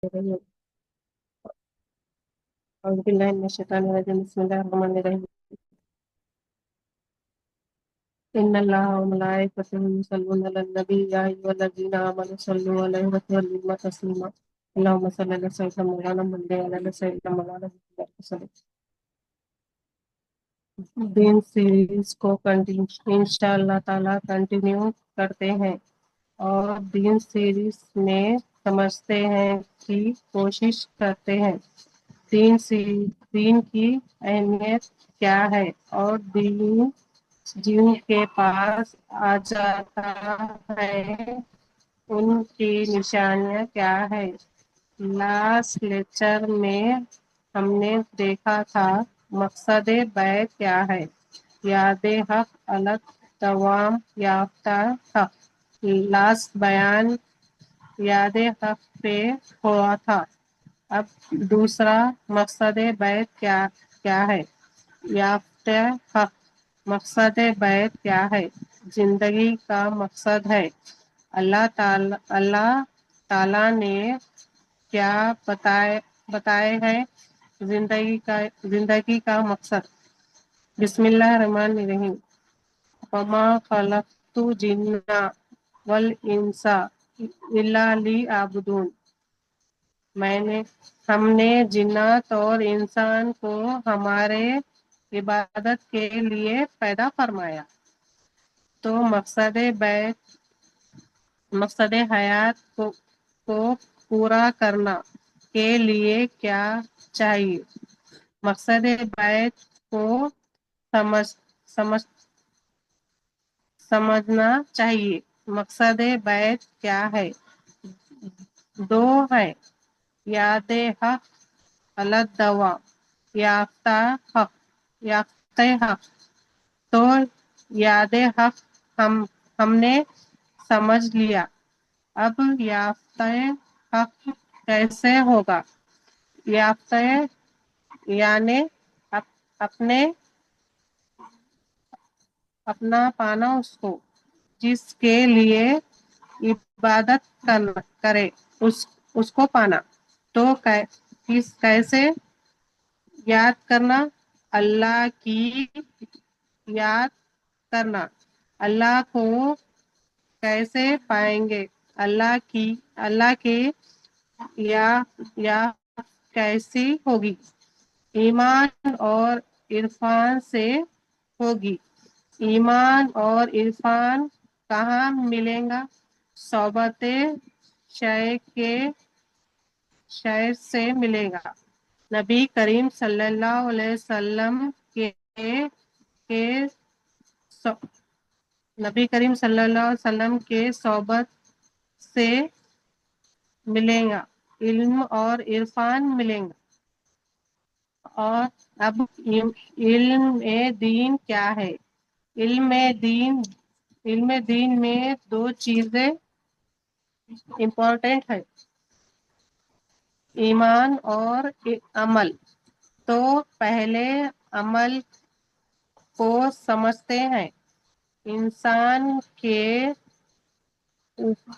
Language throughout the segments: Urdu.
أعوذ بالله من الشيطان الرجيم بسم الله الرحمن الرحيم إن الله وملائكته يصلون على النبي يا أيها الذين آمنوا صلوا عليه وسلموا تسليما اللهم صل على سيدنا مولانا محمد وعلى سيدنا مولانا محمد وسلم دین سیریز کو انشاءاللہ تعالیٰ کنٹینیو کرتے ہیں اور دین سیریز میں سمجھتے ہیں کی کوشش کرتے ہیں دین کی اہمیت کیا ہے اور دین جن کے پاس آ جاتا ہے ان کی نشانیاں کیا ہے۔ لاسٹ لیکچر میں ہم نے دیکھا تھا مقصد بیت کیا ہے، یاد حق الگ دوام یافتہ حق۔ لاسٹ بیان یاد حق پہ ہوا تھا۔ اب دوسرا مقصد بیت کیا ہے، یافتہ حق۔ مقصد بیت کیا ہے، زندگی کا مقصد ہے۔ اللہ تعالی نے کیا بتائے ہے زندگی کا مقصد۔ بسم اللہ الرحمن الرحیم۔ وما خلقت الجن والانس الا لیعبدون۔ ہم نے جنات اور انسان کو ہمارے عبادت کے لیے پیدا فرمایا۔ تو مقصد حیات کو پورا کرنا کے لیے کیا چاہیے۔ مقصد بیت کو سمجھنا چاہیے۔ مقصد بیت کیا ہے، دو ہے، یاد حق الدوا یافتہ حق۔ تو یاد حق ہم نے سمجھ لیا، اب یافتہ حق کیسے ہوگا۔ یافتہ یعنی اپنا پانا، اس کو جس کے لیے عبادت کرے اس کو پانا۔ تو کیسے یاد کرنا، اللہ کی یاد کرنا۔ اللہ کو کیسے پائیں گے، اللہ کے یا کیسی ہوگی، ایمان اور عرفان سے ہوگی۔ ایمان اور عرفان کہاں ملیں گا، صحبت شیخ سے ملے گا۔ نبی کریم صلی اللہ علیہ وسلم کے صحبت سے ملے گا، علم اور عرفان ملیں گا۔ اور اب علم دین کیا ہے۔ علم دین میں دو چیزیں امپورٹنٹ ہے، ایمان اور عمل۔ تو پہلے عمل کو سمجھتے ہیں۔ انسان کے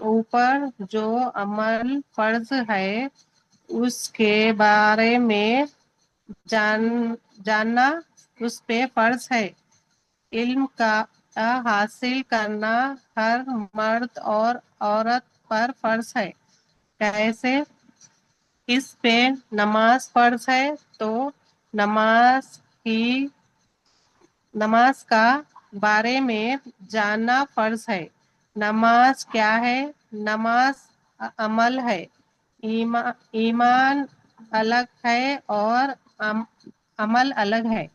اوپر جو عمل فرض ہے اس کے بارے میں جاننا اس پہ فرض ہے۔ علم کا حاصل کرنا ہر مرد اور عورت پر فرض ہے۔ کیسے، اس پہ نماز فرض ہے تو نماز کا بارے میں جاننا فرض ہے۔ نماز کیا ہے، نماز عمل ہے۔ ایمان الگ ہے اور عمل الگ ہے۔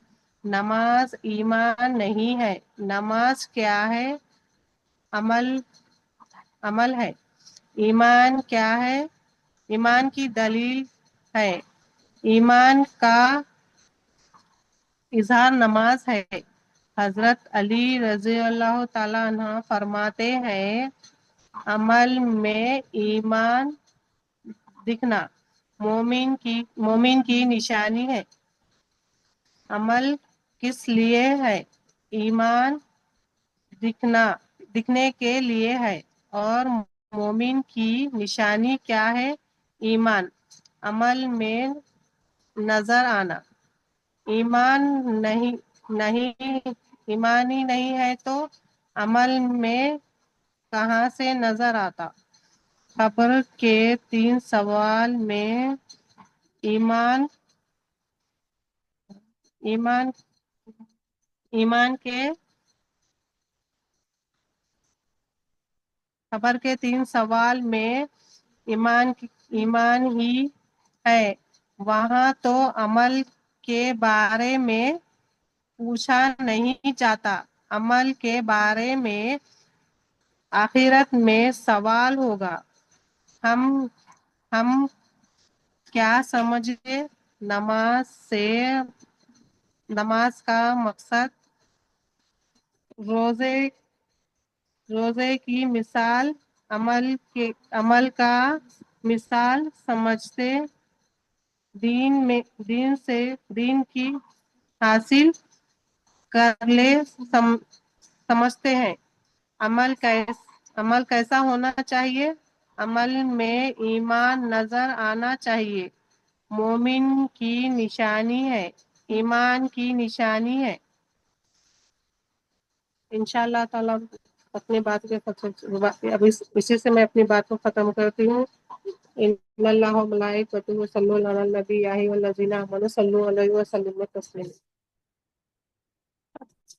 نماز ایمان نہیں ہے، نماز کیا ہے، عمل ہے۔ ایمان کیا ہے، ایمان کی دلیل ہے، ایمان کا اظہار نماز ہے۔ حضرت علی رضی اللہ تعالیٰ عنہ فرماتے ہیں، عمل میں ایمان دکھنا مومن کی نشانی ہے۔ عمل کس لیے ہے، ایمان دکھنے کے لیے ہے۔ اور مومن کی نشانی کیا ہے، ایمان۔ عمل میں نظر آنا. ایمان ایمان ہی نہیں ہے تو عمل میں کہاں سے نظر آتا. خبر کے 3 سوال میں ایمان ایمان ایمان کے خبر کے 3 سوال میں ایمان ہی ہے. وہاں تو عمل کے بارے میں پوچھا نہیں جاتا. عمل کے بارے میں آخرت میں سوال ہوگا. ہم کیا سمجھے نماز کا مقصد روزے کی مثال عمل کا مثال سمجھتے دین کی حاصل کر لے سمجھتے ہیں. عمل کیسا ہونا چاہیے؟ عمل میں ایمان نظر آنا چاہیے. مومن کی نشانی ہے، ایمان کی نشانی ہے. انشاءاللہ تعالی اپنی بات کے اب اسی سے میں اپنی بات کو ختم کرتی ہوں. ان اللہ و ملائکتہ یصلون علی النبی یا ایھا الذین آمنوا صلوا علیہ وسلموا تسلیما.